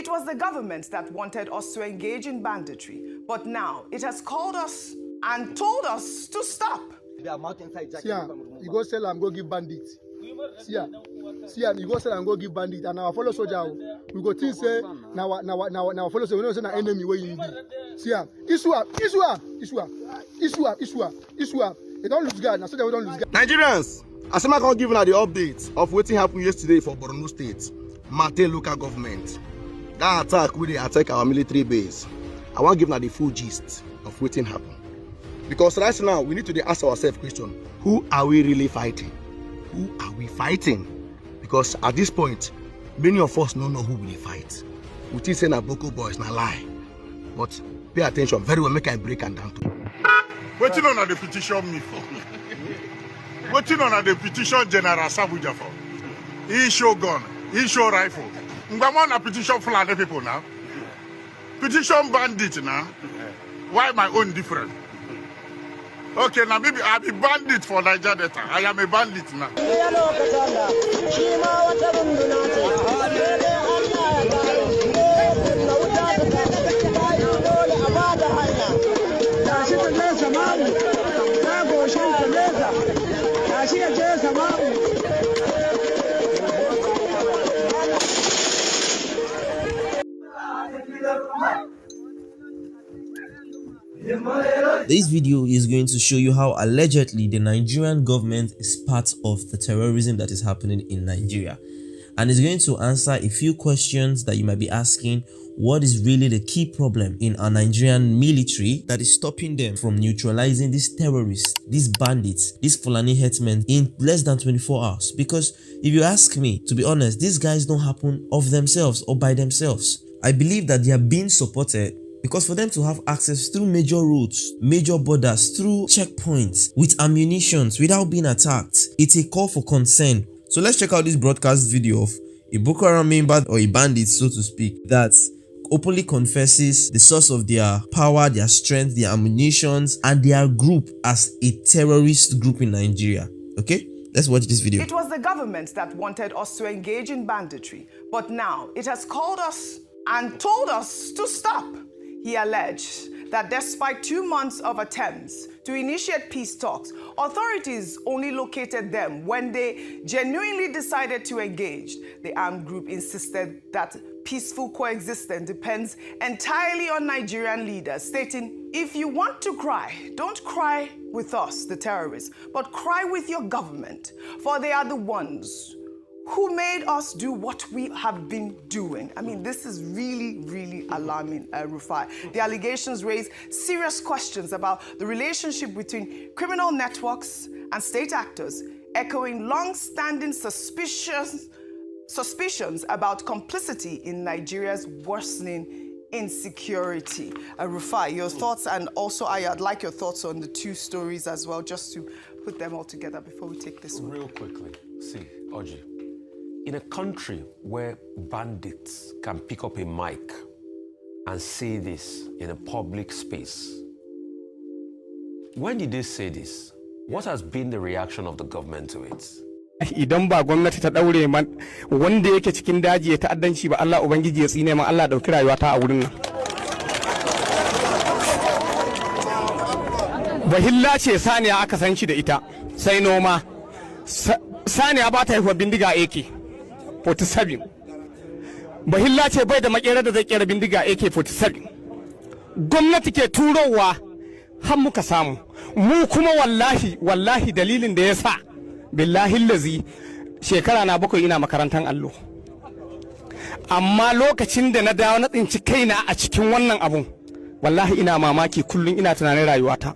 It was the government that wanted us to engage in banditry, but now it has called us and told us to stop. See, you go sell and go give bandit. See, you go sell and go give bandit, and our fellow soldier, we go think say now follow soldier, we know say na enemy where you be. See, ISWAP. They don't lose guard. Now so they don't lose guard. Nigerians, as I can give you the update of what happened yesterday for Borno State, Mate local government. That attack we attack our military base. I want to give you the full gist of what happened. Because right now we need to ask ourselves question: who are we really fighting? Who are we fighting? Because at this point, many of us don't know who we fight. We think saying that Boko boys na lie. But pay attention very well, make I break and down to. Waiting on the petition me for. Waiting on the petition General Sabuja for. He show gun, he show rifle. I'm a petition FULANI people now. Petition bandit now. Why my own different? Okay, now maybe I'll be bandit for Niger Delta. I am a bandit now. This video is going to show you how allegedly the Nigerian government is part of the terrorism that is happening in Nigeria, and is going to answer a few questions that you might be asking. What is really the key problem in our Nigerian military that is stopping them from neutralizing these terrorists, these bandits, these FULANI herdsmen in less than 24 hours? Because if you ask me, to be honest, these guys don't happen of themselves or by themselves. I believe that they are being supported because for them to have access through major roads, major borders, through checkpoints, with ammunitions, without being attacked, it's a call for concern. So let's check out this broadcast video of a Boko Haram member, or a bandit so to speak, that openly confesses the source of their power, their strength, their ammunitions, and their group as a terrorist group in Nigeria. Okay? Let's watch this video. It was the government that wanted us to engage in banditry, but now it has called us and told us to stop. He alleged that despite 2 months of attempts to initiate peace talks, authorities only located them when they genuinely decided to engage. The armed group insisted that peaceful coexistence depends entirely on Nigerian leaders, stating, "If you want to cry, don't cry with us, the terrorists, but cry with your government, for they are the ones who made us do what we have been doing." I mean, this is really, really alarming, Rufai. The allegations raise serious questions about the relationship between criminal networks and state actors, echoing long-standing suspicions about complicity in Nigeria's worsening insecurity. Rufai, your thoughts, and also I'd like your thoughts on the two stories as well, just to put them all together before we take this one. Real quickly, see, Oji, in a country where bandits can pick up a mic and say this in a public space, when did they say this? What has been the reaction of the government to it? Idan ba gwamnati ta daure man wanda yake cikin daji ya ta'addanci ba, Allah ubangiji ya tsine man, Allah dauki rayuwa ta a wurin nan. Bahilla ce saniya aka san shi da ita, sai noma. Saniya ba ta haihuwa bindiga AK-47. Bahilla ce bai da makera da zai kera bindiga AK-47. Gwamnati ke turowa har muka samu. Mu kuma wallahi dalilin da ya sa billahi lazi shekara na 7 ina makarantar allo. Amma lokacin da na dawo na tsinci kaina a cikin wannan abun, wallahi ina mamaki, kullum ina tunanin rayuwata.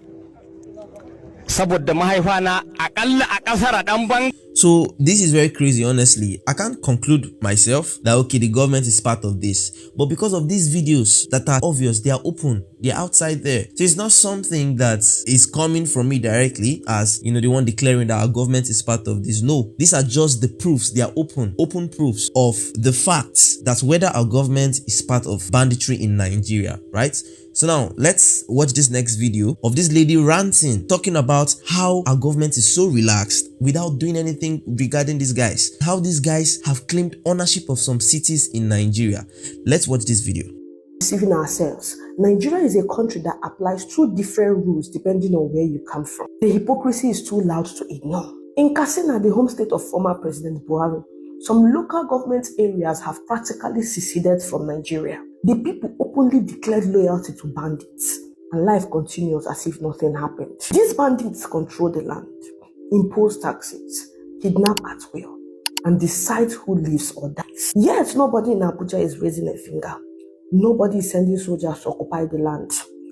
Saboda mahaifa na akalla a kasar dan ban. So this is very crazy, honestly. I can't conclude myself that okay, the government is part of this, but because of these videos that are obvious, they are open, they're outside there. So it's not something that is coming from me directly as, you know, the one declaring that our government is part of this. No, these are just the proofs. They are open proofs of the facts that whether our government is part of banditry in Nigeria, right? So now let's watch this next video of this lady ranting, talking about how our government is so relaxed without doing anything regarding these guys, how these guys have claimed ownership of some cities in Nigeria. Let's watch this video. Deceiving ourselves. Nigeria is a country that applies two different rules depending on where you come from. The hypocrisy is too loud to ignore. In Katsina, the home state of former President Buhari, some local government areas have practically seceded from Nigeria. The people openly declared loyalty to bandits, and life continues as if nothing happened. These bandits control the land, impose taxes, kidnap at will, and decide who lives or dies. Yet nobody in Abuja is raising a finger. Nobody is sending soldiers to occupy the land,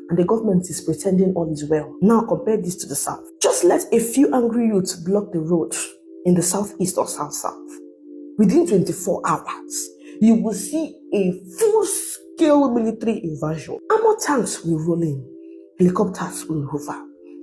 and the government is pretending all is well. Now compare this to the south. Just let a few angry youths block the road in the southeast or south-south. Within 24 hours, you will see a full-scale military invasion. Armored tanks will roll in, helicopters will hover,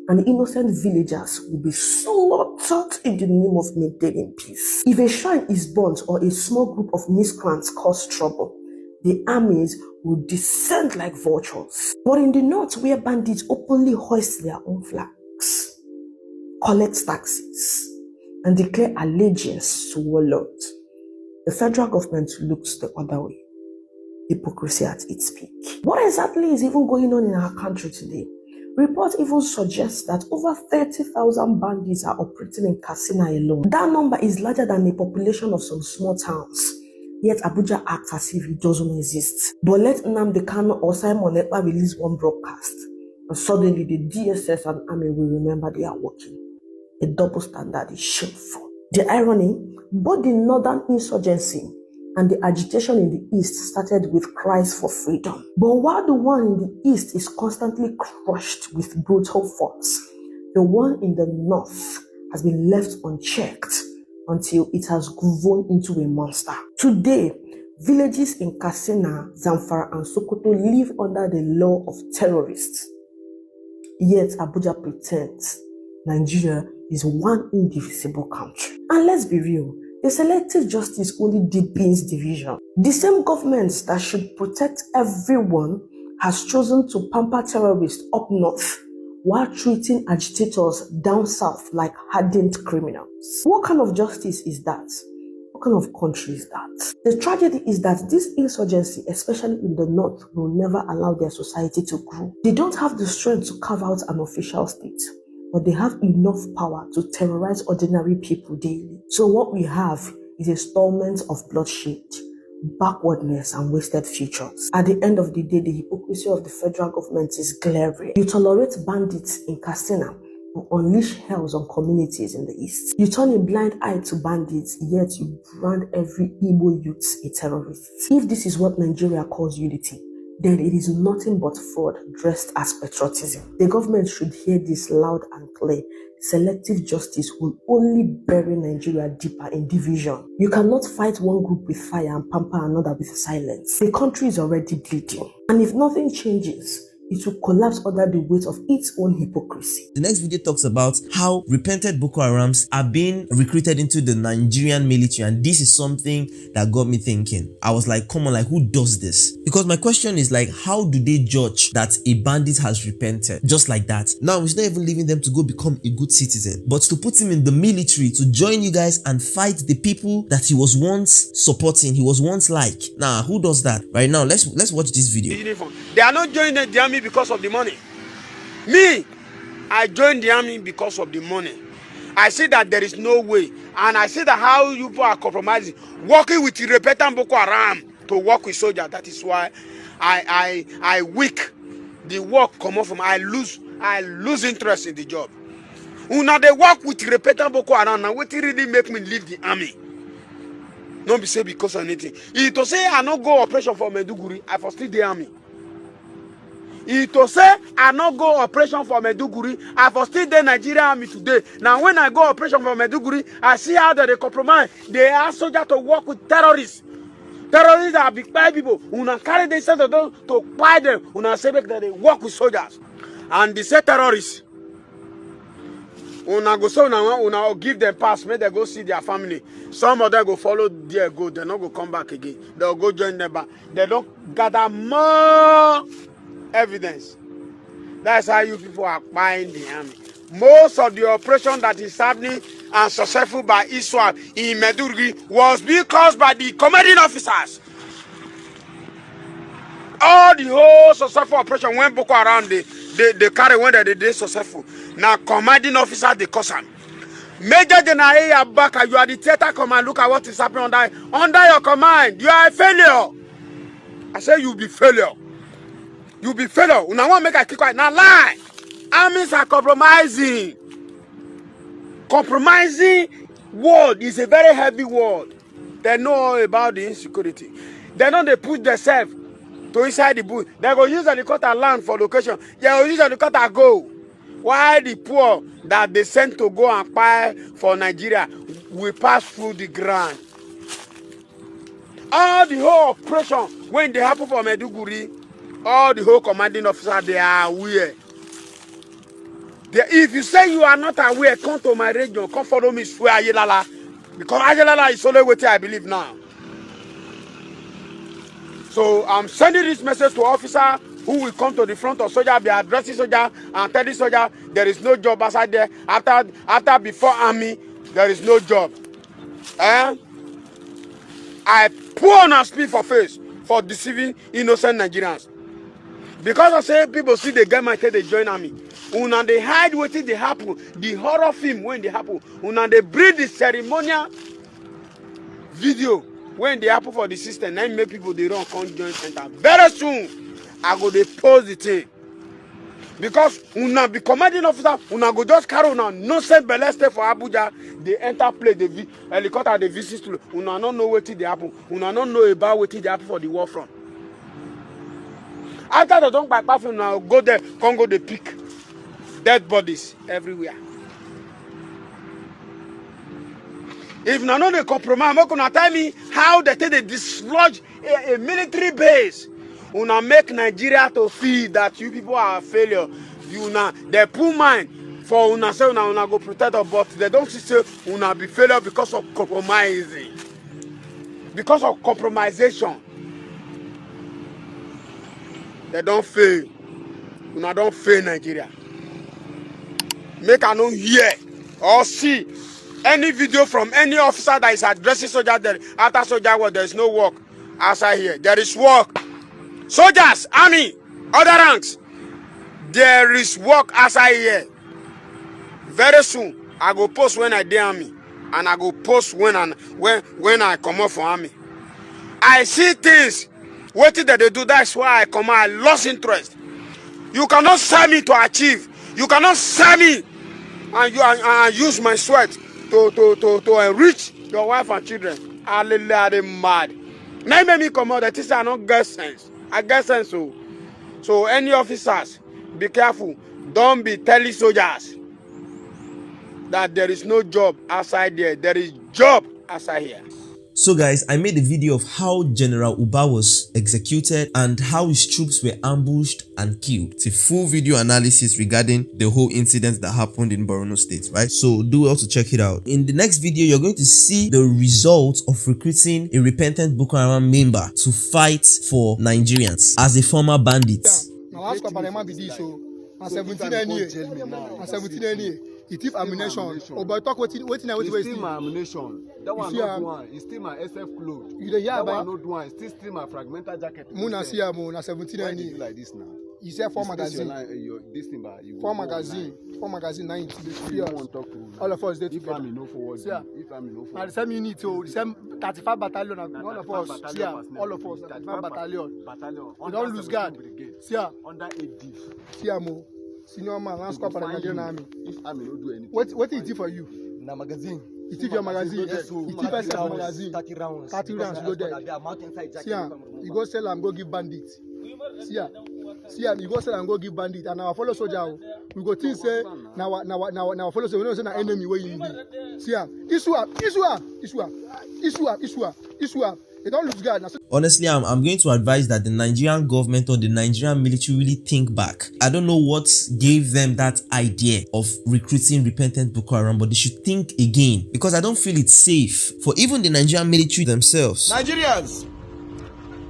and innocent villagers will be slaughtered in the name of maintaining peace. If a shrine is burnt or a small group of miscreants cause trouble, the armies will descend like vultures. But in the north, where bandits openly hoist their own flags, collect taxes, and declare allegiance to warlords, the federal government looks the other way. Hypocrisy at its peak. What exactly is even going on in our country today? Reports even suggest that over 30,000 bandits are operating in Katsina alone. That number is larger than the population of some small towns. Yet Abuja acts as if it doesn't exist. But let Nnamdi Kanu or Simon Ekpa release one broadcast, and suddenly the DSS and army will remember they are working. A double standard is shameful. The irony, both the northern insurgency and the agitation in the east started with cries for freedom. But while the one in the east is constantly crushed with brutal force, the one in the north has been left unchecked until it has grown into a monster. Today, villages in Katsina, Zamfara, and Sokoto live under the law of terrorists. Yet Abuja pretends Nigeria is one indivisible country. And let's be real, the selective justice only deepens division. The same government that should protect everyone has chosen to pamper terrorists up north while treating agitators down south like hardened criminals. What kind of justice is that? What kind of country is that? The tragedy is that this insurgency, especially in the north, will never allow their society to grow. They don't have the strength to carve out an official state, but they have enough power to terrorize ordinary people daily. So what we have is installments of bloodshed, backwardness, and wasted futures. At the end of the day, the hypocrisy of the federal government is glaring. You tolerate bandits in Katsina and unleash hells on communities in the east. You turn a blind eye to bandits, yet you brand every Igbo youth a terrorist. If this is what Nigeria calls unity, then it is nothing but fraud dressed as patriotism. The government should hear this loud and clear. Selective justice will only bury Nigeria deeper in division. You cannot fight one group with fire and pamper another with silence. The country is already bleeding. And if nothing changes, it will collapse under the weight of its own hypocrisy. The next video talks about how repented Boko Harams are being recruited into the Nigerian military, and this is something that got me thinking. I was like, come on, like, who does this? Because my question is like, how do they judge that a bandit has repented just like that? Now it's not even leaving them to go become a good citizen, but to put him in the military to join you guys and fight the people that he was once supporting, he was once like. Nah, who does that? Right now, let's watch this video. They are not joining the army because of the money. Me, I joined the army because of the money. I see that there is no way, and I see that how you people are compromising, working with repentant Boko Haram to work with soldiers. That is why I weak. The work come off from I lose interest in the job. Una they work with repentant Boko Haram. Now what really make me leave the army? Don't be say because of anything. It to say I not go operation for Meduguri, I for still the army. It to say I not go operation for Meduguri, I for still the Nigerian army today. Now when I go operation for Meduguri, I see how they compromise. They ask soldiers to work with terrorists. Terrorists are big bad people. Una carry the center to buy them. Una say that they work with soldiers. And they say terrorists. Una go so una give them pass, make they go see their family. Some of them go follow their go, they not go come back again. They'll go join them back. They don't gather more evidence. That's how you people are buying the army. Most of the operation that is happening and successful by ISWAP in Meduguri was because by the commanding officers. All the whole successful operation when Boko Haram they carry when they did successful. Now commanding officers they cause them. Major General Ebuka, you are the theater command. Look at what is happening under your command. You are a failure. I say you be failure. You be failure. Una want make a kick right now lie. Armies are compromising. Compromising word is a very heavy word. They know all about the insecurity. They know they put themselves to inside the bush. They go use helicopter land for location. They go use helicopter go. Why the poor that they sent to go and buy for Nigeria will pass through the ground. All the whole operation when they happen for Meduguri, all the whole commanding officers they are aware. If you say you are not aware, come to my region, come follow me, swear Ayelala. Because Ayelala is only what I believe now. So I'm sending this message to officer who will come to the front of soldier, be addressing soldier and tell the soldier there is no job outside there. After before army, there is no job. I pour on a spit for face for deceiving innocent Nigerians. Because I say people see the government they join army. Una they hide what they happen. The horror film when they happen. Una they breed the ceremonial video when they happen for the system. Then make people they run come join center. Very soon I go they post the thing. Because una be commanding officer, una go just carry una no send belle stay for Abuja. They enter play the helicopter they visit to. Una don't know what they happen. Una don't know about what they happen for the war front. After they don't buy perfume, now go there, Congo they pick dead bodies everywhere. If now no they compromise, I'm gonna tell me how they take they dislodge a military base. Una make Nigeria to feel that you people are a failure. You now they put mind for una say una go protect us, but they don't say una be failure because of compromising, because of compromisation. They don't fail. Una don't fail Nigeria. Make I no hear or see any video from any officer that is addressing soldier there. After soldier work, there is no work outside here. There is work. Soldiers, army, other ranks. There is work outside here. Very soon, I go post when I dey army, and I go post when I come out for army. I see things. What did they do? That's why I come out. I lost interest. You cannot sell me to achieve. You cannot sell me and use my sweat to enrich your wife and children. I'm mad. Now make me come out. That is I don't get sense. I get sense. So any officers, be careful. Don't be telling soldiers that there is no job outside there. There is job outside here. So guys, I made a video of how General Uba was executed and how his troops were ambushed and killed. It's a full video analysis regarding the whole incident that happened in Borno State, right? So do well to check it out. In the next video, you're going to see the result of recruiting a repentant Boko Haram member to fight for Nigerians as a former bandit. Now, 17 He thief ammunition. Oh, but talk what steal my ammunition. That one not one. He steal my SF clothes. You the that one not one. Still steal my fragmental jacket. Muna see mo na 17 Why you like this now? He said 4 magazine. This thing by you. 4 magazine. 4 magazine 90. You won't talk to. All of us they if I'm no forward. If I'm no forward. Now the same unit, so the same 35 battalion. All of us. Yeah, all of us. 35 battalion. We don't lose guard. See under 8 div. See mo. Senior man, last squad for the Nigerian army. If army no do anything. What did it do for you? Na magazine. It took your magazine. It took your magazine. 30 rounds. 30 rounds go there. See you go sell and go give bandit. See you go sell and go give bandit. And our fellow soldier, we go think say now follow soldier. We know say na enemy where you be. See Iswap. They don't lose guard. Honestly, I'm going to advise that the Nigerian government or the Nigerian military really think back. I don't know what gave them that idea of recruiting repentant Boko Haram, but they should think again because I don't feel it's safe for even the Nigerian military themselves. Nigerians,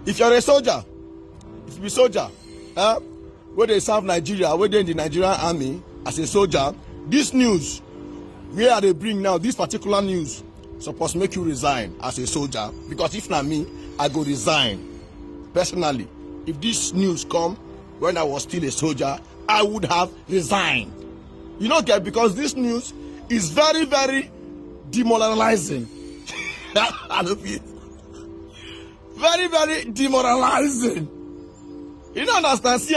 if you're a soldier, if you be soldier, where they serve Nigeria, where they in the Nigerian army as a soldier, this news, where they bring now, this particular news, supposed to make you resign as a soldier. Because if not me, I go resign. Personally, if this news come when I was still a soldier, I would have resigned. You know, because this news is very, very demoralizing. Very, very demoralizing. You don't understand, see?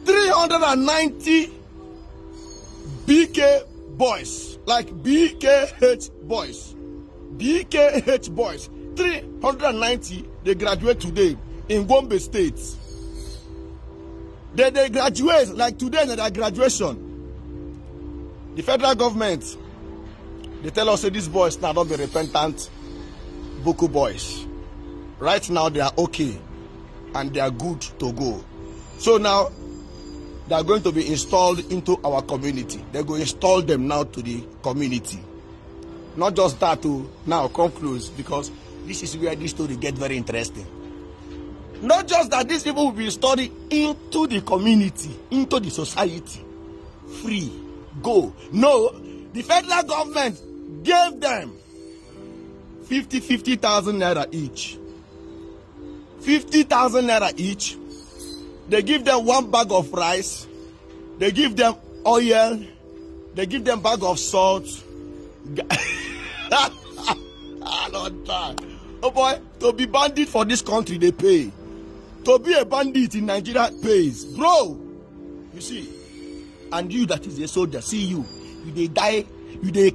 390 BK boys, like BKH boys, 390, they graduate today in Gombe State. They graduate, like today in their graduation. The federal government, they tell us that these boys now don't be repentant Boko boys. Right now they are okay and they are good to go. So now they are going to be installed into our community. They're going to install them now to the community. Not just that to now come close, because this is where this story gets very interesting. Not just that these people will be installed into the community, into the society. Free. Go. No, the federal government gave them 50,000 naira each. 50,000 naira each. They give them one bag of rice. They give them oil. They give them bag of salt. Oh boy, to be bandit for this country, they pay. To be a bandit in Nigeria pays. Bro, you see. And you that is a soldier, see you. They die. They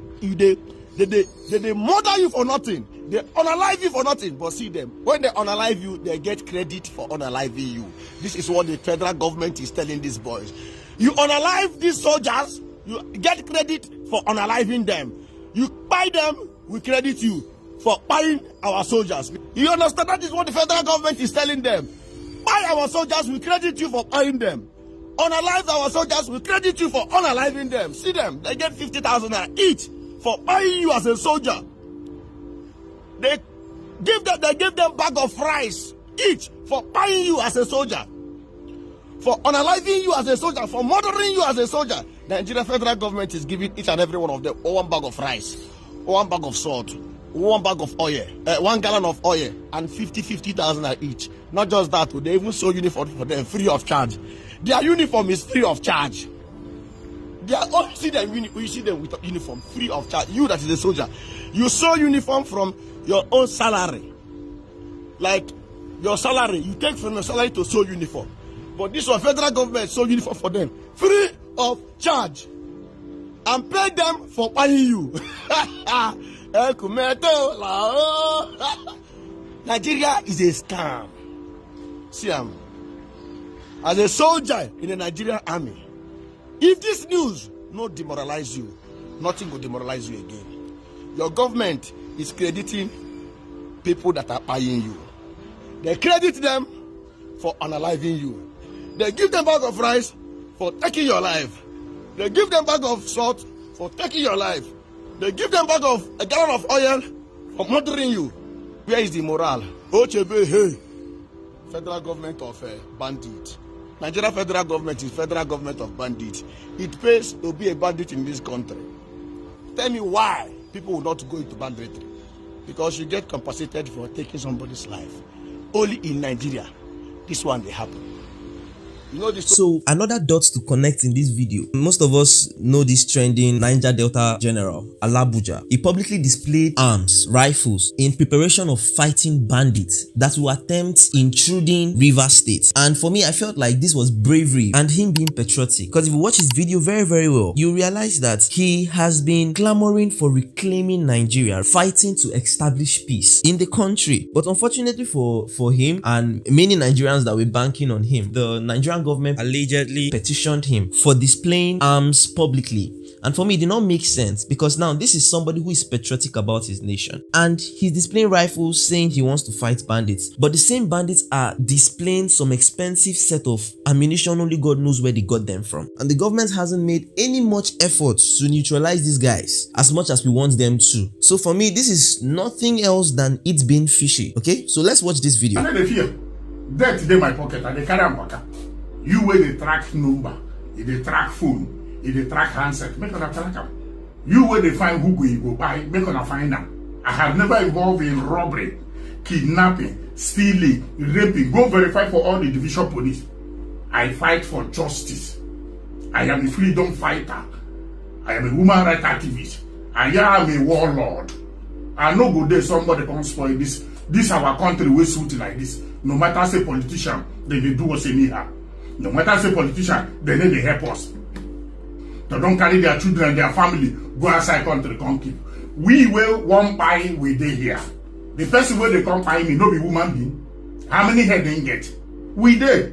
murder you for nothing. They unalive you for nothing. But see them. When they unalive you, they get credit for unaliving you. This is what the federal government is telling these boys. You unalive these soldiers, you get credit for unaliving them. You buy them, we credit you for buying our soldiers. You understand? That is what the federal government is telling them. Buy our soldiers, we credit you for buying them. Unalive our soldiers, we credit you for unaliving them. See them, they get 50,000 each for buying you as a soldier. They give them bag of rice each for buying you as a soldier. For unaliving you as a soldier, for murdering you as a soldier. The Nigerian federal government is giving each and every one of them one bag of rice, one bag of salt, one bag of oil, 1 gallon of oil, and 50,000 each. Not just that, they even sew uniform for them free of charge. Their uniform is free of charge. They are all see them. You see them with uniform free of charge. You that is a soldier, you sew uniform from your own salary. Like your salary, you take from your salary to sew uniform. But this one, federal government sew uniform for them free of charge, and pay them for buying you. Nigeria is a scam. See, as a soldier in the Nigerian army, if this news not demoralize you, nothing will demoralize you again. Your government is crediting people that are buying you. They credit them for unaliving you. They give them bag of rice for taking your life. They give them bag of salt for taking your life. They give them a gallon of oil for murdering you. Where is the morale? Ochebe, hey, federal government of bandit. Nigeria federal government is federal government of bandits. It pays to be a bandit in this country. Tell me why people will not go into banditry. Because you get compensated for taking somebody's life. Only in Nigeria, this one they happen. You know this. So another dot to connect in this video. Most of us know this trending Niger Delta General, Alabuja. He publicly displayed arms, rifles, in preparation of fighting bandits that will attempt intruding River State. And for me, I felt like this was bravery and him being patriotic. Because if you watch his video very, very well, you realize that he has been clamoring for reclaiming Nigeria, fighting to establish peace in the country. But unfortunately for him and many Nigerians that were banking on him, the Nigerian government allegedly petitioned him for displaying arms publicly. And for me, it did not make sense, because now this is somebody who is patriotic about his nation and he's displaying rifles saying he wants to fight bandits, but the same bandits are displaying some expensive set of ammunition only God knows where they got them from. And the government hasn't made any much effort to neutralize these guys as much as we want them to. So for me, this is nothing else than it being fishy. Okay, so let's watch this video. I don't fear. Death in my pocket and they carry am back. You where they track number, they track phone, they track handset, make una track them. You where they find who you go buy, make una find them. I have never involved in robbery, kidnapping, stealing, raping. Go verify for all the division police. I fight for justice. I am a freedom fighter. I am a human rights activist. I am a warlord. I no go there somebody come spoil this. This our country we suit like this. No matter say politician, they do us anyhow. No matter say politician, they need to help us. They don't carry their children and their family go outside country come keep. We will one buy we dey here. The person where they come buy me no be human being. How many head they get? We dey.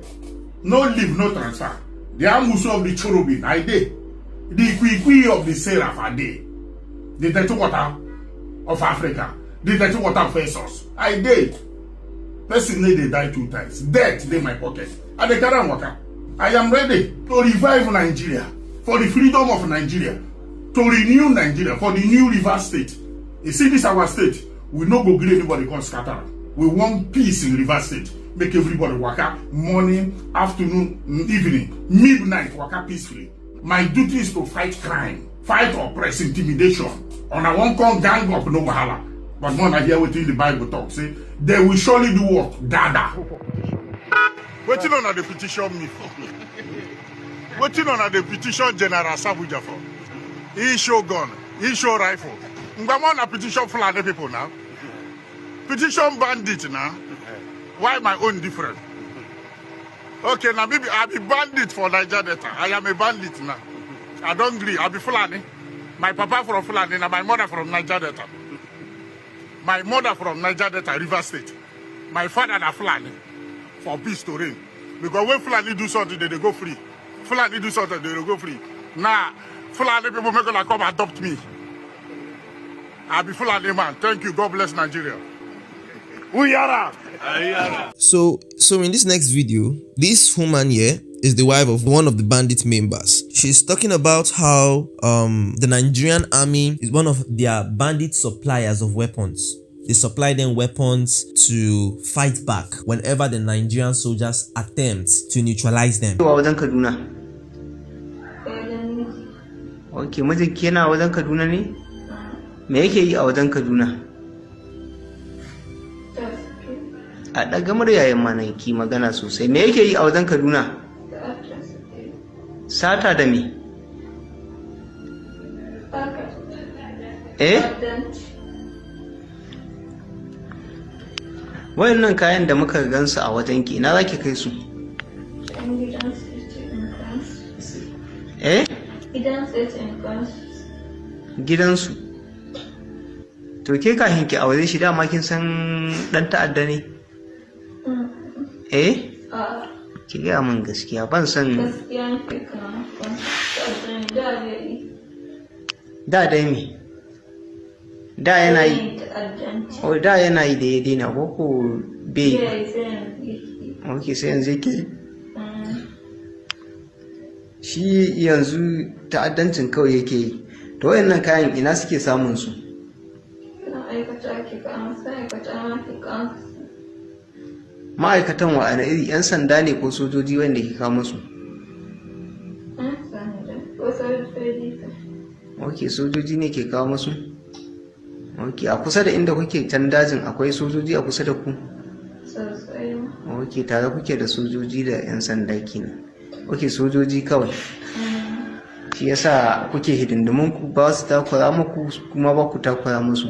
No leave, no transfer. The Amusu of the cherubim, I dey. The Kwikwi of the Seraph, I dey. The dirty water of Africa, the dirty water of Jesus, I dey. Person need they die 2 times. Death dey my pocket. And they carry water. I am ready to revive Nigeria for the freedom of Nigeria, to renew Nigeria for the new river state. You see this our state, we no go gree anybody come scatter. We want peace in river state. Make everybody waka morning, afternoon, evening, midnight, waka peacefully. My duty is to fight crime, fight oppress, intimidation. On a one come gang up, no wahala. But when I hear what the Bible talk, say they will surely do what? Dada. Waiting on the petition me for. Waiting on the petition General Sabuja for. He show gun, he show rifle. I'm on a petition FULANI people now. Petition bandit now. Why my own different? Okay, now maybe I'll be bandit for Niger Delta. I am a bandit now. I don't agree. I'll be FULANI. My papa from FULANI and my mother from Niger Delta. My mother from Niger Delta, River State. My father na FULANI. For peace to reign. Because when FULANI do something, they go free. FULANI do something, they go free. Now, FULANI people make gonna come adopt me. I'll be FULANI man. Thank you. God bless Nigeria. So in this next video, this woman here is the wife of one of the bandit members. She's talking about how the Nigerian army is one of their bandit suppliers of weapons. They supply them weapons to fight back whenever the Nigerian soldiers attempt to neutralize them. Okay, mijinki yana wajen Kaduna ne? Me yake yi a wajen Kaduna? A daga muryayen mana ki magana sosai. Me yake yi a wajen Kaduna? Sata da me? Wayannan kayan da muka gansu a wajen ki, ina zaki kai su? Gidansu. To ke kafin ki aure shi dama kin san dan ta'adda ne? Ki gaya min gaskiya, ban san da dai me? Da yana yi. Oh, da yana yi da ya daina ko bai. Okay, sai yanzu yake. Shi yanzu ta'addancin kawai yake yi. To wayannan kayan ina suke samun su? Ma'aikatan wa'ana iri 'yan sanda ne ko sojoji wanda ke kawo musu? Ok, sojoji ne ke kawo musu? Ok, a kusa da inda kuke can dajin akwai sojoji a kusa da ku? Ok, tare kuke da sojoji da 'yan sanda kenan. Ok, sojoji kawai. Shi yasa kuke hidindimin ku ba su takura muku kuma ba ku takura musu.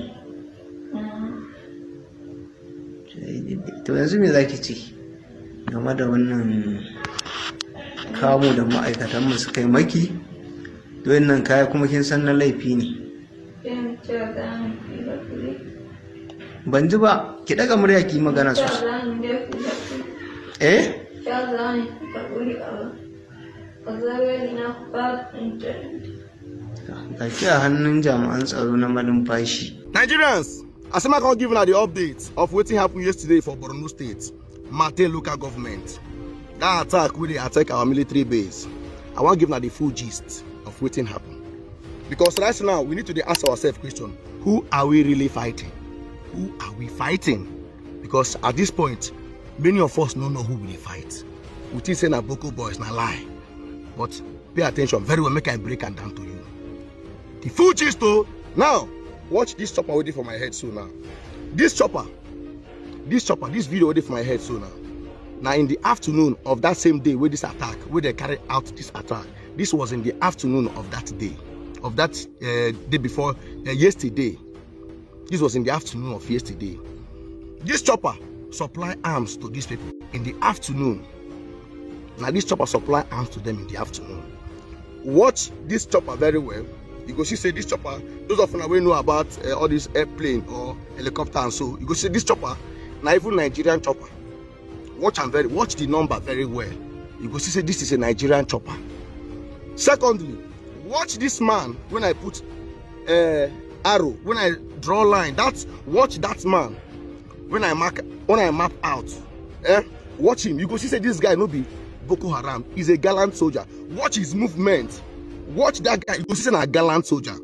To yanzu me zaki ce game da wannan kamo da ma'aikatan mu suka yi maki? Don nan kaya kuma kin san na laifi ne. Ban ji ba, ki daga murya ki magana sosai. Ga ki a hannun jami'an tsaro na malumfashi. Nigerians, as I can give you the update of what happened yesterday for Borno State, Mate local government. That attack really attack our military base. I want to give you the full gist of what happened. Because right now we need to ask ourselves question: who are we really fighting? Who are we fighting? Because at this point, many of us don't know who we fight. we think say na Boko boys, na lie. But pay attention very well, make I break am down to you. The full gist though. Now, watch this chopper waiting for my head so now. This video waiting for my head so now. Now in the afternoon of that same day with this attack, where they carried out this attack, this was in the afternoon of that day. Of that day before yesterday. This was in the afternoon of yesterday. This chopper supply arms to these people in the afternoon. Now this chopper supply arms to them in the afternoon. Watch this chopper very well. You go see say this chopper, those of you who know about all this airplane or helicopter and so, you go see this chopper, now even Nigerian chopper. Watch the number very well. You go see say this is a Nigerian chopper. Secondly, watch this man when I put arrow, when I draw line. Watch that man when I map out. Watch him. You go see say this guy no be Boko Haram. He's a gallant soldier. Watch his movement. Watch that guy. You go see say na a gallant soldier.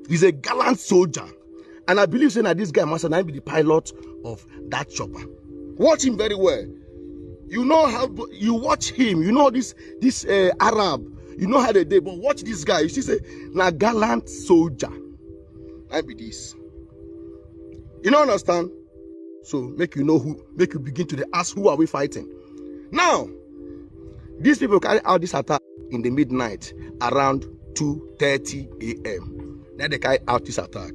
He's a gallant soldier. And I believe say that this guy must not be the pilot of that chopper. Watch him very well. You know how you watch him. You know this Arab. You know how they do. But watch this guy. You see say na gallant soldier. I be this. You don't understand? So make you know who. Make you begin to ask who are we fighting. Now, these people carry out this attack in the midnight around 2:30 a.m. Then they carry out this attack.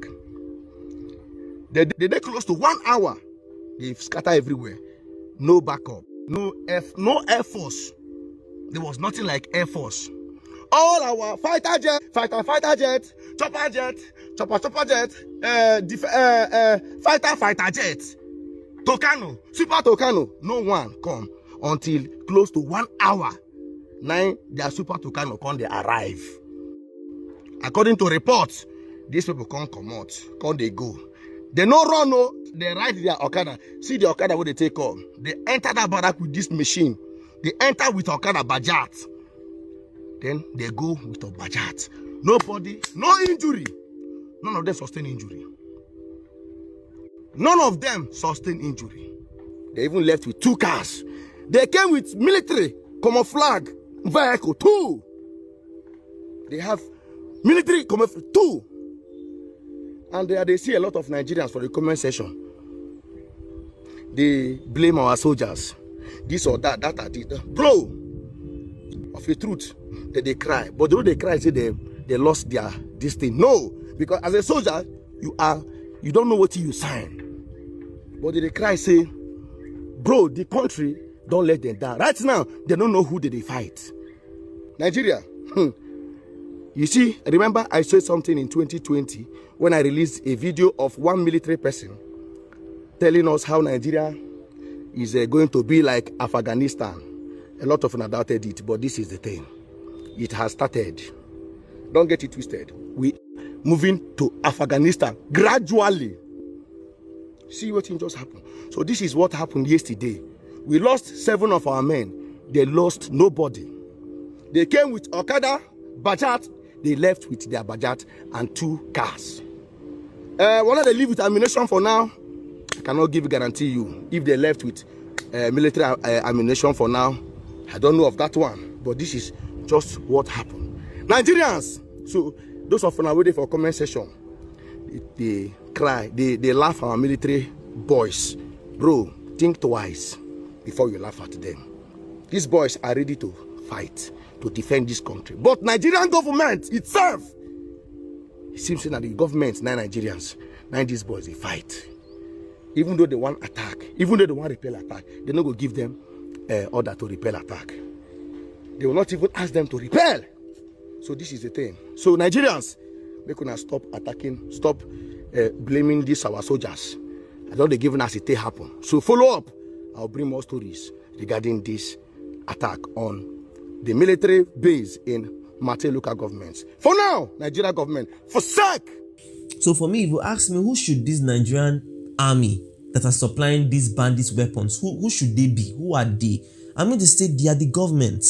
They close to 1 hour. They scatter everywhere. No backup. No air force. There was nothing like air force. All our fighter jet, chopper jet, chopper jet, fighter jet, Tocano, super Tocano. No one come until close to 1 hour. 9 their super Tocano come they arrive. According to reports, these people come out, come they go. They no run, no. They ride their Okada. See the Okada where they take on. They enter that barrack with this machine. They enter with Okada Bajat. Then they go with a Bajat. Nobody, no injury. None of them sustain injury. None of them sustain injury. They even left with 2 cars. They came with military camouflage vehicle 2. They have military camouflage 2. And they see a lot of Nigerians for the comment section. They blame our soldiers. This or that, that or that. Bro, of the truth, they cry. But the way they cry, say they lost their this thing. No, because as a soldier, you don't know what you sign. But they cry, say, bro, the country don't let them down. Right now, they don't know who they fight. Nigeria. You see, remember I said something in 2020 when I released a video of one military person telling us how Nigeria is going to be like Afghanistan. A lot of them doubted it, but this is the thing. It has started. Don't get it twisted. We moving to Afghanistan gradually. See what just happened. So this is what happened yesterday. We lost 7 of our men. They lost nobody. They came with Okada, Bajat. They left with their Bajat and 2 cars. Whether they leave with ammunition for now, I cannot guarantee you. If they left with military ammunition for now, I don't know of that one. But this is just what happened. Nigerians, so those of you are waiting for comment section, they cry, they laugh at our military boys. Bro, think twice before you laugh at them. These boys are ready to fight, to defend this country. But Nigerian government itself, it seems that the government, 9 Nigerians, 9 these boys, they fight. Even though they want attack, even though they want repel attack, they're not going to give them order to repel attack. They will not even ask them to repel. So this is the thing. So Nigerians, they could stop attacking, stop blaming these our soldiers. I don't they giving us it happen. So follow up. I'll bring more stories regarding this attack on the military base in Mate local governments. For now, Nigeria government, for sake. So for me, if you ask me, who should this Nigerian army that are supplying these bandits weapons, who should they be? Who are they? I'm going to say they are the government.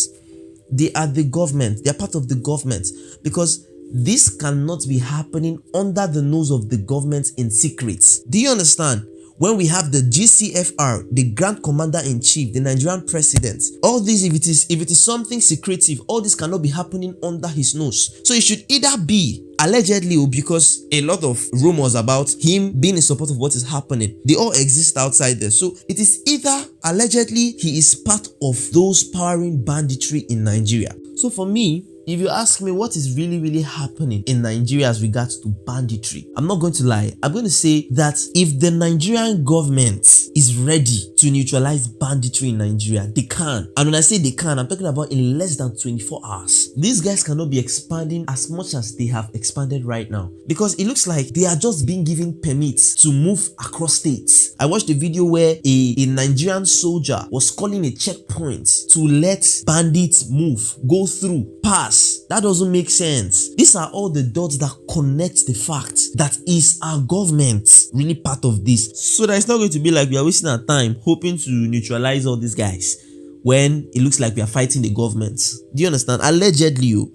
They are the government. They are part of the government, because this cannot be happening under the nose of the government in secret. Do you understand? when we have the GCFR, the Grand Commander-in-Chief, the Nigerian President. All this, if it is something secretive, all this cannot be happening under his nose. So it should either be allegedly, because a lot of rumors about him being in support of what is happening, they all exist outside there. So it is either allegedly he is part of those powering banditry in Nigeria. So for me, if you ask me what is really happening in Nigeria as regards to banditry, I'm not going to lie. I'm going to say that if the Nigerian government is ready to neutralize banditry in Nigeria, they can. And when I say they can, I'm talking about in less than 24 hours. These guys cannot be expanding as much as they have expanded right now, because it looks like they are just being given permits to move across states. I watched a video where a Nigerian soldier was calling a checkpoint to let bandits move, go through, pass. That doesn't make sense. These are all the dots that connect the fact that is our government really part of this. So that it's not going to be like we are wasting our time hoping to neutralize all these guys when it looks like we are fighting the government. Do you understand? Allegedly.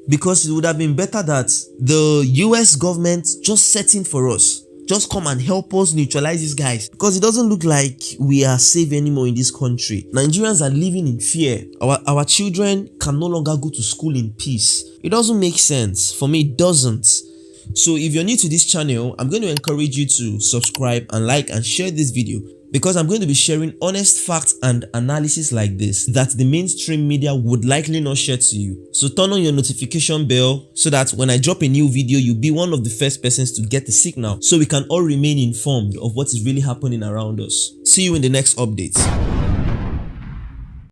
Because it would have been better that the US government just set in for us. Just come and help us neutralize these guys, because it doesn't look like we are safe anymore in this country. Nigerians are living in fear. Our children can no longer go to school in peace. It doesn't make sense. For me, it doesn't. So if you're new to this channel, I'm going to encourage you to subscribe and like and share this video, because I'm going to be sharing honest facts and analysis like this that the mainstream media would likely not share to you. So turn on your notification bell so that when I drop a new video, you'll be one of the first persons to get the signal, so we can all remain informed of what is really happening around us. See you in the next update.